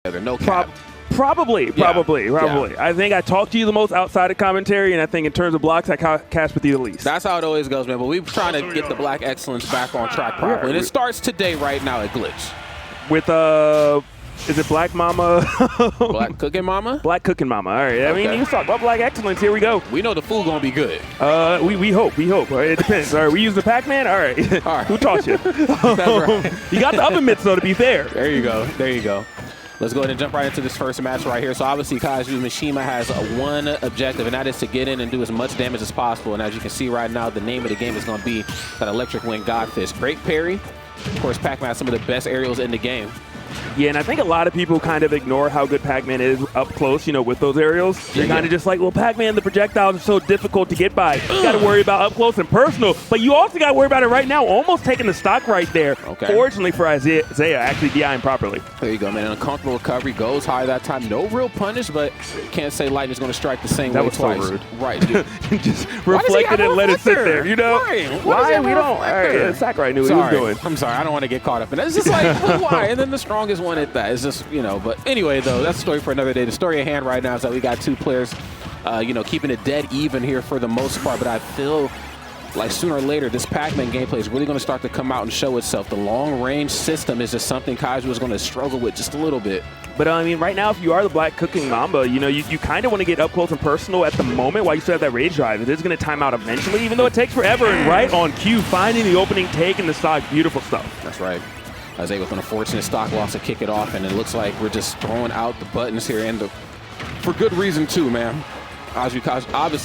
together. No cap. Probably. Yeah. I think I talked to you the most outside of commentary, and I think in terms of blocks, I cast with you the least. That's how it always goes, man. But we're trying to get the Black Excellence back on track properly. And it starts today right now at Glitch. With, is it Black Mama? BlackCookingMama? BlackCookingMama. All right. I mean, you talk about Black Excellence. Here we go. We know the food going to be good. We hope. All right, it depends. All right, we use the Pac-Man? All right. Who taught you? That's right. You got the oven mitts, though, to be fair. There you go. Let's go ahead and jump right into this first match right here. So obviously Kazuya Mishima has one objective, and that is to get in and do as much damage as possible. And as you can see right now, the name of the game is going to be that Electric Wind Godfist. Great parry. Of course, Pac-Man has some of the best aerials in the game. Yeah, and I think a lot of people kind of ignore how good Pac-Man is up close, with those aerials. They're kind of just like, well, Pac-Man, the projectiles are so difficult to get by. You got to worry about up close and personal, but you also got to worry about it right now, almost taking the stock right there. Okay. Fortunately for Izaiah, actually DIing properly. There you go, man. An uncomfortable recovery, goes high that time. No real punish, but can't say Lightning's going to strike the same way twice. That was so rude. Right, dude. Just reflected and let it sit there, Why? We don't. All right, Sakurai knew what he was doing. I'm sorry. I don't want to get caught up in that. It's just like, why? And then the strongest one at that. It's just, but anyway, though, that's a story for another day. The story at hand right now is that we got two players, keeping it dead even here for the most part. But I feel like sooner or later, this Pac-Man gameplay is really going to start to come out and show itself. The long-range system is just something Kazuya is going to struggle with just a little bit. But, I mean, right now, if you are the BlackCookingMama, you kind of want to get up close and personal at the moment while you still have that rage drive. It is going to time out eventually, even though it takes forever. And right on cue, finding the opening, taking the stock. Beautiful stuff. That's right. Izaiah with an unfortunate stock loss to kick it off, and it looks like we're just throwing out the buttons here, and for good reason, too, man. Obviously,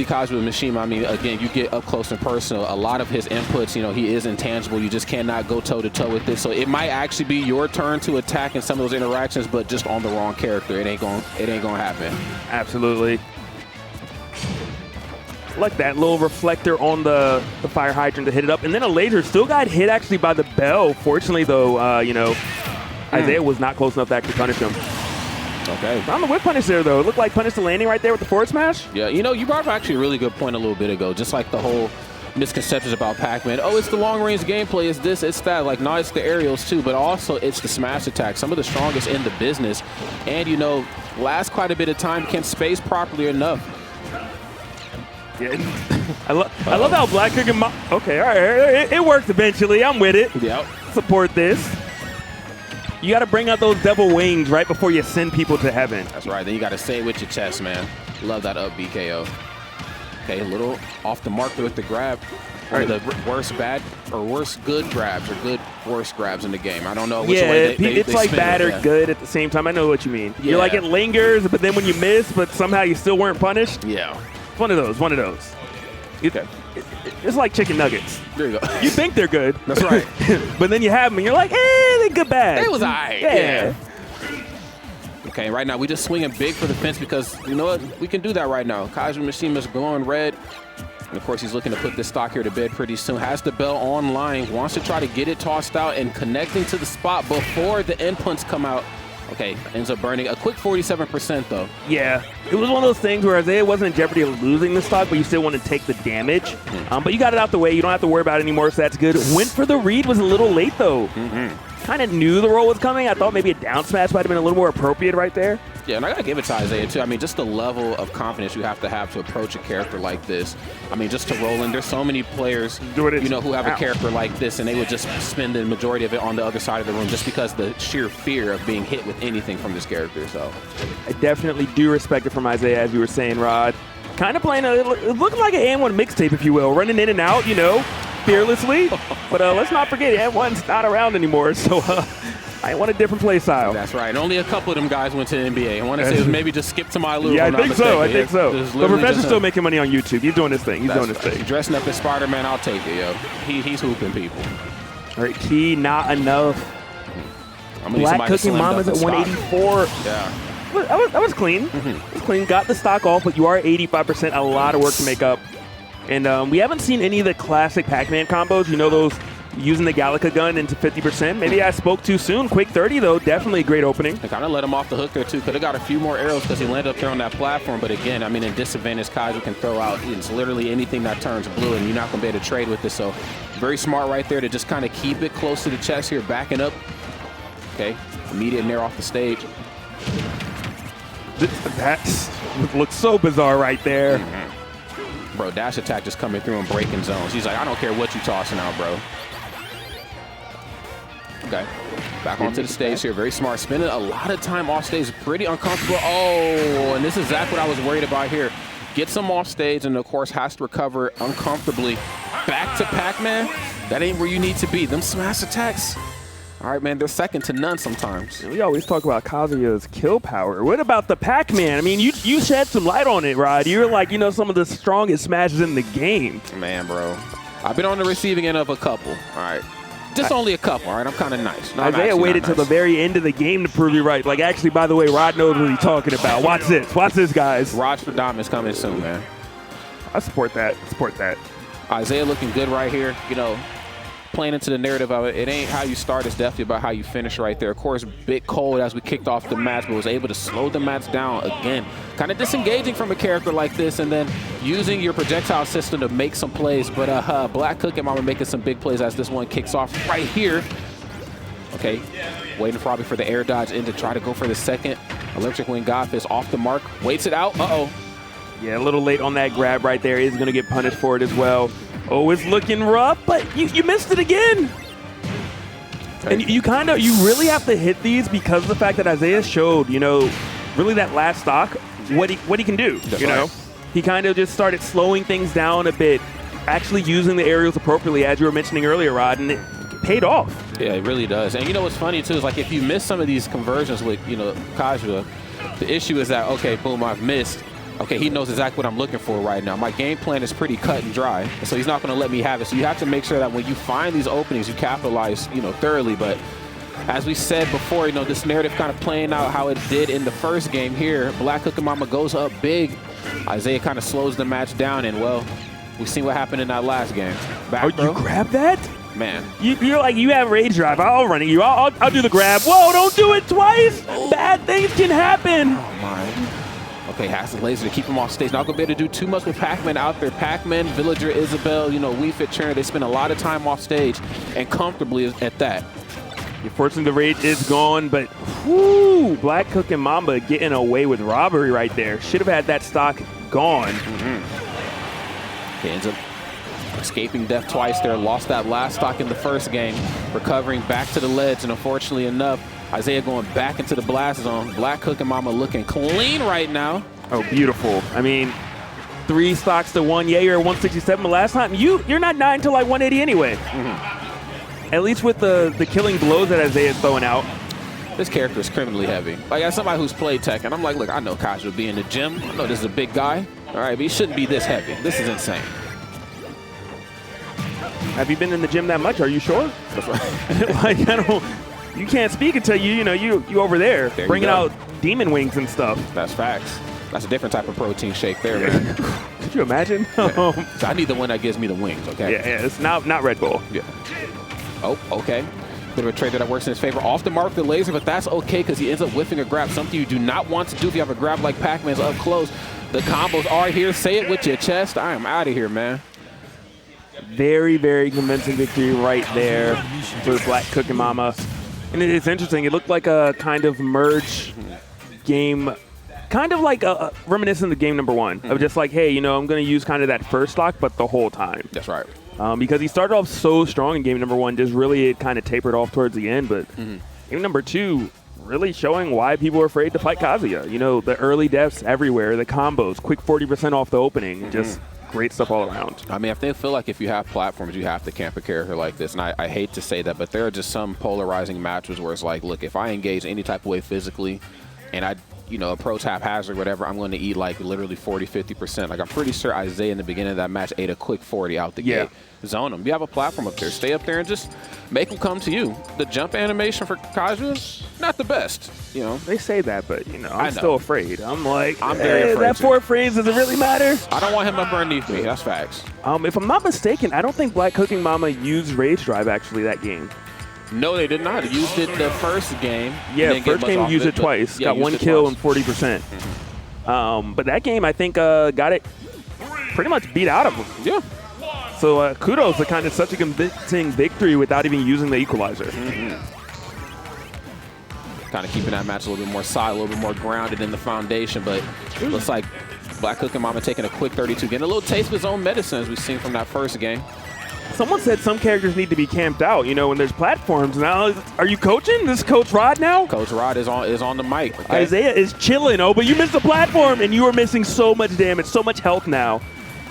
Kazuya Mishima, I mean, again, you get up close and personal. A lot of his inputs, he is intangible. You just cannot go toe-to-toe with it. So it might actually be your turn to attack in some of those interactions, but just on the wrong character. It ain't gonna happen. Absolutely. Like that little reflector on the fire hydrant to hit it up. And then a laser still got hit actually by the bell. Fortunately, though, Izaiah was not close enough to actually punish him. Okay. Found the whip punish there, though. It looked like punish the landing right there with the forward smash. Yeah, you brought up actually a really good point a little bit ago. Just like the whole misconceptions about Pac-Man. Oh, it's the long-range gameplay. It's this, it's that. Like, no, it's the aerials, too. But also, it's the smash attack. Some of the strongest in the business. And, last quite a bit of time, can't space properly enough. Yeah. I love how BlackCookingMama. Okay, all right, it worked eventually. I'm with it. Yep. Support this. You got to bring out those devil wings right before you send people to heaven. That's right. Then you got to say it with your chest, man. Love that up BKO. Okay, a little off the mark with the grab. One of the worst good grabs or worst grabs in the game. I don't know which way it's like bad or good at the same time. I know what you mean. Yeah. You're like, it lingers, but then when you miss, but somehow you still weren't punished. Yeah. One of those. Okay. It's like chicken nuggets. There you go. You think they're good. That's right. But then you have them and you're like, they're good bad. It was all right. Yeah. Okay, right now we just swinging big for the fence because, you know what, we can do that right now. Kazuya Mishima's glowing red. And, of course, he's looking to put this stock here to bed pretty soon. Has the bell online, wants to try to get it tossed out and connecting to the spot before the endpoints come out. Okay, ends up burning a quick 47%, though. Yeah, it was one of those things where Izaiah wasn't in jeopardy of losing the stock, but you still want to take the damage. But you got it out the way. You don't have to worry about it anymore, so that's good. Went for the read, was a little late, though. Kind of knew the roll was coming. I thought maybe a down smash might have been a little more appropriate right there. Yeah, and I got to give it to Izaiah, too. I mean, just the level of confidence you have to approach a character like this. I mean, just to roll in. There's so many players, who have a character like this, and they would just spend the majority of it on the other side of the room just because the sheer fear of being hit with anything from this character. So I definitely do respect it from Izaiah, as you were saying, Rod. Kind of playing it looked like an AN1 mixtape, if you will, running in and out, fearlessly. But let's not forget, AN1's not around anymore, so I want a different play style. That's right. Only a couple of them guys went to the NBA. I want to say it was maybe just skip to my loop. Yeah, I think so. The Professor's still making money on YouTube. He's doing his thing. Dressing up as Spider-Man, I'll take it, yo. He's hooping people. All right, key, not enough. BlackCookingMama's at 184. Yeah. That was clean. It was clean. Got the stock off, but you are at 85%. A lot of work to make up. And we haven't seen any of the classic Pac-Man combos. Those using the Gallica gun into 50%. Maybe I spoke too soon. Quick 30, though. Definitely a great opening. I kind of let him off the hook there, too. Could have got a few more arrows because he landed up there on that platform. But again, I mean, in disadvantage, Kazuya can throw out it's literally anything that turns blue, and you're not going to be able to trade with this. So very smart right there to just kind of keep it close to the chest here, backing up. Okay, immediate nair off the stage. That looks so bizarre right there. Bro, dash attack just coming through and breaking zones. He's like, I don't care what you tossing out, bro. Okay, back onto the stage here. Very smart. Spending a lot of time off stage. Pretty uncomfortable. Oh, and this is exactly what I was worried about here. Gets him off stage and, of course, has to recover uncomfortably. Back to Pac-Man. That ain't where you need to be. Them smash attacks. All right, man, they're second to none sometimes. We always talk about Kazuya's kill power. What about the Pac-Man? I mean, you shed some light on it, Rod. You're like, you know, some of the strongest smashes in the game. Man, bro. I've been on the receiving end of a couple, all right? Just only a couple, all right? I'm kind of nice. No, Izaiah waited till the very end of the game to prove you right. Like, actually, by the way, Rod knows what he's talking about. Watch this. Watch this, guys. Rod for Diamond's coming soon, man. I support that. Support that. Izaiah looking good right here. You know, playing into the narrative of it. It ain't how you start. It's definitely about how you finish right there. Of course, bit cold as we kicked off the match, but was able to slow the match down again. Kind of disengaging from a character like this and then using your projectile system to make some plays. But BlackCookingMama making some big plays as this one kicks off right here. Okay, waiting probably for the air dodge in to try to go for the second. Electric Wing Godfist off the mark. Waits it out. Uh-oh. Yeah, a little late on that grab right there. He's going to get punished for it as well. Oh, it's looking rough, but you missed it again. Okay. And you really have to hit these because of the fact that Izaiah showed, you know, really that last stock, what he can do. That's you know, he kind of just started slowing things down a bit, actually using the aerials appropriately, as you were mentioning earlier, Rod, and it paid off. Yeah, it really does. And you know what's funny too is like if you miss some of these conversions with, you know, Kazuya, the issue is that, okay, boom, I've missed. Okay, he knows exactly what I'm looking for right now. My game plan is pretty cut and dry, so he's not going to let me have it. So you have to make sure that when you find these openings, you capitalize, you know, thoroughly. But as we said before, you know, this narrative kind of playing out how it did in the first game here. BlackCookingMama goes up big. Izaiah kind of slows the match down, and, well, we've seen what happened in that last game. Back, you grab that? Man. You're like, you have rage drive. I'll run it. I'll do the grab. Whoa, don't do it twice. Bad things can happen. Oh, my. Okay, has the laser to keep him off stage. Not going to be able to do too much with Pac-Man out there. Pac-Man, Villager, Isabel, you know, Wii Fit Turner, they spend a lot of time off stage and comfortably at that. Unfortunately, the rage is gone, but whoo, BlackCookingMama getting away with robbery right there. Should have had that stock gone. He ends up escaping death twice there. Lost that last stock in the first game. Recovering back to the ledge, and unfortunately enough, Izaiah going back into the blast zone. BlackCookingMama looking clean right now. Oh, beautiful. I mean, 3 stocks to 1 Yair, 167 the last time. You're not dying till like 180 anyway. At least with the killing blows that Izaiah's throwing out. This character is criminally heavy. Like, as somebody who's played Tekken, I'm like, look, I know Kazuya will be in the gym. I know this is a big guy. All right, but he shouldn't be this heavy. This is insane. Have you been in the gym that much? Are you sure? That's right. Like, I don't... You can't speak until you over there bringing out demon wings and stuff. That's facts. That's a different type of protein shake there, man. Could you imagine? So I need the one that gives me the wings, okay? Yeah, it's not Red Bull. Yeah. Oh, okay. Bit of a trade that works in his favor. Off the mark, the laser, but that's okay because he ends up whiffing a grab. Something you do not want to do if you have a grab like Pac-Man's up close. The combos are here. Say it with your chest. I am out of here, man. Very, very convincing victory right there for BlackCookingMama. And it's interesting. It looked like a kind of merge game, kind of like a reminiscent of game number 1 of just like, hey, you know, I'm going to use kind of that first stock, but the whole time. That's right. Because he started off so strong in game number 1, just really it kind of tapered off towards the end. But game number 2, really showing why people are afraid to fight Kazuya. You know, the early deaths everywhere, the combos, quick 40% off the opening, just great stuff all around. I mean, I feel like if you have platforms, you have to camp a character like this. And I hate to say that, but there are just some polarizing matches where it's like, look, if I engage any type of way physically and I, you know, approach haphazard, whatever, I'm going to eat like literally 40, 50%. Like I'm pretty sure Izaiah in the beginning of that match ate a quick 40 out the gate. Zone them. You have a platform up there. Stay up there and just make them come to you. The jump animation for Kazuya, not the best. You know, they say that, but you know, I'm still afraid. I'm like, I'm very afraid. That 4 phrase, does it really matter? I don't want him up underneath me. That's facts. If I'm not mistaken, I don't think BlackCookingMama used Rage Drive actually that game. No, they did not. They used it the first game. Yeah, first game used it twice. Got 1 kill and 40%. But that game, I think, got it pretty much beat out of him. Yeah. So kudos to kind of such a convincing victory without even using the equalizer. Kind of keeping that match a little bit more solid, a little bit more grounded in the foundation. But it looks like BlackCookingMama taking a quick 32, getting a little taste of his own medicine, as we've seen from that first game. Someone said some characters need to be camped out, you know, when there's platforms. Now, are you coaching? This is Coach Rod now? Coach Rod is on the mic. Okay? Izaiah is chilling. Oh, but you missed the platform, and you were missing so much damage, so much health now.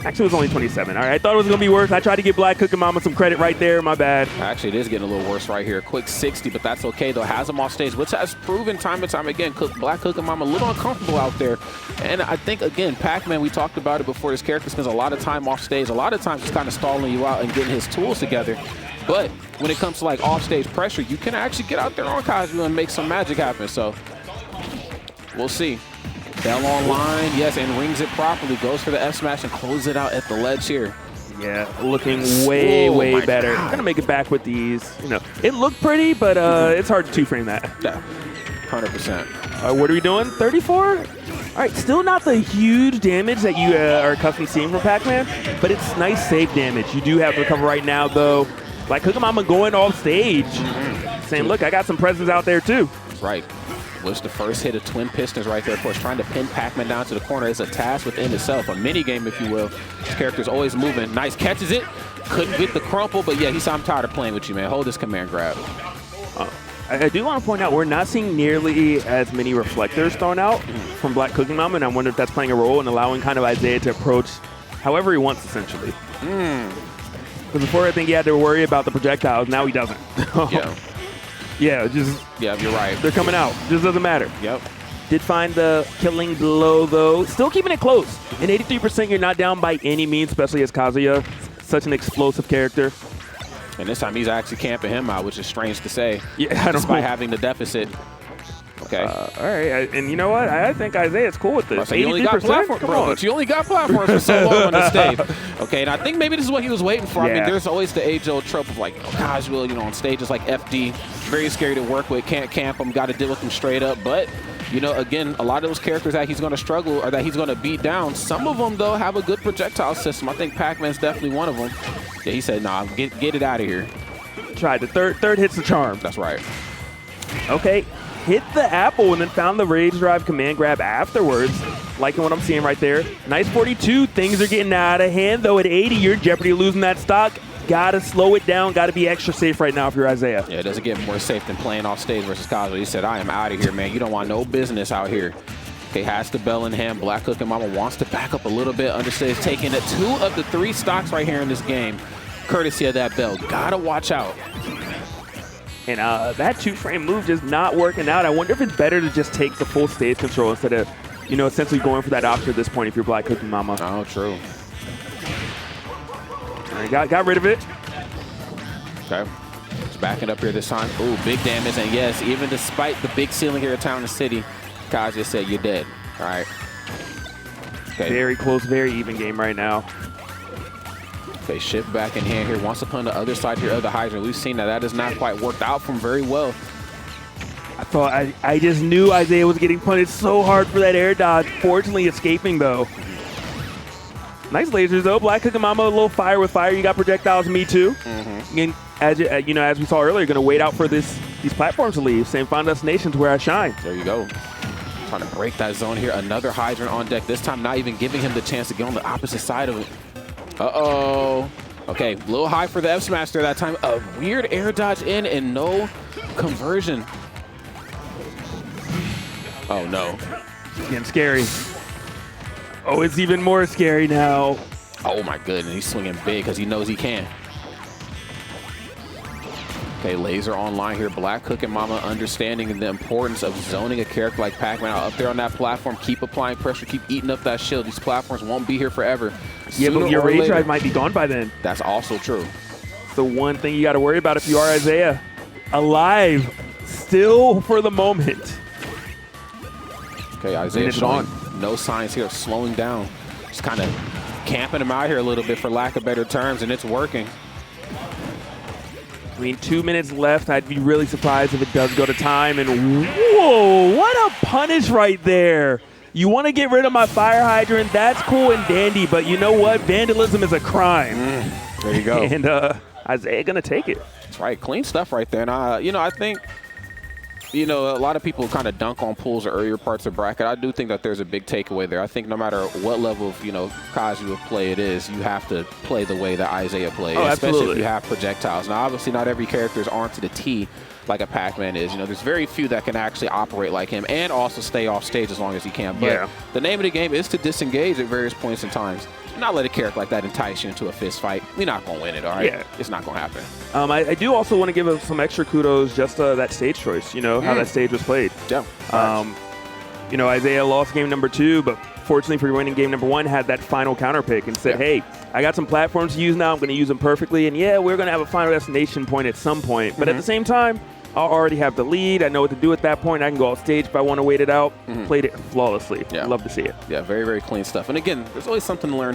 Actually, it was only 27. All right, I thought it was going to be worse. I tried to give BlackCookingMama some credit right there. My bad. Actually, it is getting a little worse right here. Quick 60, but that's okay, though. Has him off stage, which has proven time and time again. BlackCookingMama a little uncomfortable out there. And I think, again, Pac-Man, we talked about it before. This character spends a lot of time off stage. A lot of times just kind of stalling you out and getting his tools together. But when it comes to, like, off-stage pressure, you can actually get out there on Kazuya and make some magic happen. So we'll see. Bell online, yes, and rings it properly. Goes for the F smash and closes it out at the ledge here. Yeah, looking way better. I'm gonna make it back with these. You know, it looked pretty, but it's hard to two-frame that. Yeah, 100%. What are we doing? 34? All right, still not the huge damage that you are accustomed to seeing from Pac-Man, but it's nice safe damage. You do have to recover right now, though. BlackCookingMama going off stage, saying, "Look, I got some presents out there too." That's right. Was the first hit of twin pistons right there. Of course, trying to pin Pac-Man down to the corner is a task within itself, a mini game, if you will. This character's always moving. Nice, catches it. Couldn't get the crumple, but yeah, he said, "I'm tired of playing with you, man. Hold this command grab." I do want to point out we're not seeing nearly as many reflectors thrown out from BlackCookingMama, and I wonder if that's playing a role in allowing kind of Izaiah to approach however he wants, essentially. Because before I think he had to worry about the projectiles, now he doesn't. Yeah. Yeah, you're right. They're coming out. Just doesn't matter. Yep. Did find the killing blow, though. Still keeping it close. In 83%, you're not down by any means, especially as Kazuya. Such an explosive character. And this time he's actually camping him out, which is strange to say. Yeah, despite having the deficit. Okay. All right, and you know what? I think Izaiah's cool with this. You only got platforms, bro. But you only got platforms for so long on the stage. Okay, and I think maybe this is what he was waiting for. Yeah. I mean, there's always the age-old trope of like Kazuya, you know, on stages like FD, very scary to work with. Can't camp him. Got to deal with him straight up. But you know, again, a lot of those characters that he's going to struggle or that he's going to beat down. Some of them though have a good projectile system. I think Pac-Man's definitely one of them. Yeah, he said, "Nah, get it out of here." Tried the third hits the charm. That's right. Okay. Hit the apple and then found the rage drive command grab afterwards. Liking what I'm seeing right there. Nice 42. Things are getting out of hand, though. At 80, you're in jeopardy of losing that stock. Gotta slow it down. Gotta be extra safe right now if you're Izaiah. Yeah, it doesn't get more safe than playing off stage versus Kazuya. He said, "I am out of here, man. You don't want no business out here." Okay, has the bell in hand. BlackCookingMama wants to back up a little bit. Understands taking it 2 of the 3 stocks right here in this game, courtesy of that bell. Gotta watch out. And that 2-frame move just not working out. I wonder if it's better to just take the full stage control instead of, you know, essentially going for that option at this point if you're BlackCookingMama. Oh, true. All right, got rid of it. Okay. Just backing up here this time. Ooh, big damage. And yes, even despite the big ceiling here at Town and City, Kazuya said, "You're dead." All right. Okay. Very close, very even game right now. Okay, shift back in hand here. Wants to put on the other side here of the hydrant. We've seen that has not quite worked out for him very well. I just knew Izaiah was getting punished so hard for that air dodge. Fortunately escaping, though. Nice lasers, though. BlackCookingMama, a little fire with fire. You got projectiles, me too. And as you know, as we saw earlier, you're going to wait out for these platforms to leave. Same Final Destination's where I shine. There you go. Trying to break that zone here. Another hydrant on deck. This time not even giving him the chance to get on the opposite side of it. Uh-oh. Okay, a little high for the F smash there that time. A weird air dodge in and no conversion. Oh, no. Getting scary. Oh, it's even more scary now. Oh, my goodness. He's swinging big because he knows he can. Okay, laser online here. BlackCookingMama understanding the importance of zoning a character like Pac-Man out up there on that platform. Keep applying pressure. Keep eating up that shield. These platforms won't be here forever. Yeah, but your rage drive might be gone by then. That's also true. It's the one thing you got to worry about if you are Izaiah. Alive. Still for the moment. Okay, Izaiah showing no signs here of slowing down. Just kind of camping him out here a little bit for lack of better terms, and it's working. I mean, 2 minutes left. I'd be really surprised if it does go to time. And whoa, what a punish right there. You want to get rid of my fire hydrant? That's cool and dandy, but you know what? Vandalism is a crime. There you go. And Izaiah going to take it. That's right. Clean stuff right there. And, you know, I think You know, a lot of people kind of dunk on pools or earlier parts of bracket. I do think that there's a big takeaway there. I think no matter what level of, Kazuya play it is, you have to play the way that Izaiah plays, especially if you have projectiles. Now, obviously, not every character is armed to the T like a Pac-Man is. There's very few that can actually operate like him and also stay off stage as long as he can. But the name of the game is to disengage at various points in times. Not let a character like that entice you into a fist fight. You're not going to win it, all right? Yeah. It's not going to happen. I do also want to give some extra kudos just that stage choice, how that stage was played. Yeah. Izaiah lost game number 2, but fortunately for winning game number 1, had that final counter pick and said, hey, I got some platforms to use now. I'm going to use them perfectly. And, we're going to have a final destination point at some point. But at the same time, I'll already have the lead. I know what to do at that point. I can go off stage if I want to wait it out. Played it flawlessly. Love to see it. Yeah, very, very clean stuff. And again, there's always something to learn